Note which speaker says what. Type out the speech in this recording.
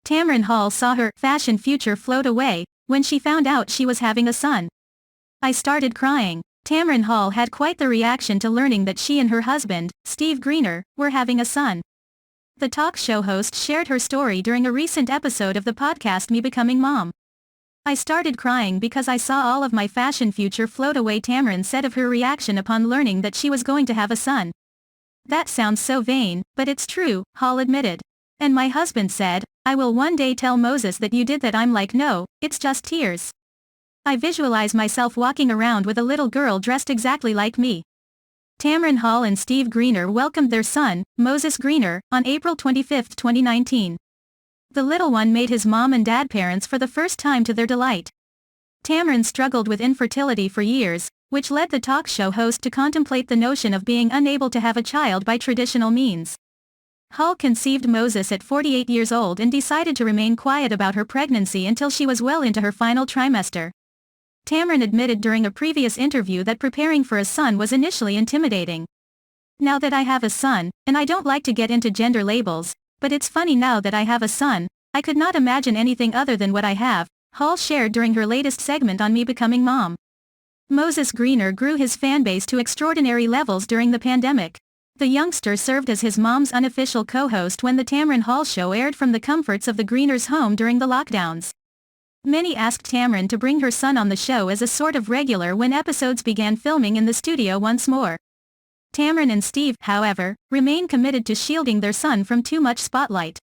Speaker 1: Tamron Hall saw her fashion future float away when she found out she was having a son. I started crying. Tamron Hall had quite the reaction to learning that she and her husband, Steve Greener, were having a son. The talk show host shared her story during a recent episode of the podcast Me Becoming Mom. I started crying because I saw all of my fashion future float away, Tamron said of her reaction upon learning that she was going to have a son. That sounds so vain, but it's true, Hall admitted. And my husband said, I will one day tell Moses that you did that. I'm like, no, it's just tears. I visualize myself walking around with a little girl dressed exactly like me. Tamron Hall and Steve Greener welcomed their son, Moses Greener, on April 25, 2019. The little one made his mom and dad parents for the first time to their delight. Tamron struggled with infertility for years, which led the talk show host to contemplate the notion of being unable to have a child by traditional means. Hall conceived Moses at 48 years old and decided to remain quiet about her pregnancy until she was well into her final trimester. Tamron admitted during a previous interview that preparing for a son was initially intimidating. Now that I have a son, and I don't like to get into gender labels, but it's funny now that I have a son, I could not imagine anything other than what I have, Hall shared during her latest segment on Me Becoming Mom. Moses Greener grew his fanbase to extraordinary levels during the pandemic. The youngster served as his mom's unofficial co-host when the Tamron Hall show aired from the comforts of the Greeners' home during the lockdowns. Many asked Tamron to bring her son on the show as a sort of regular when episodes began filming in the studio once more. Tamron and Steve, however, remain committed to shielding their son from too much spotlight.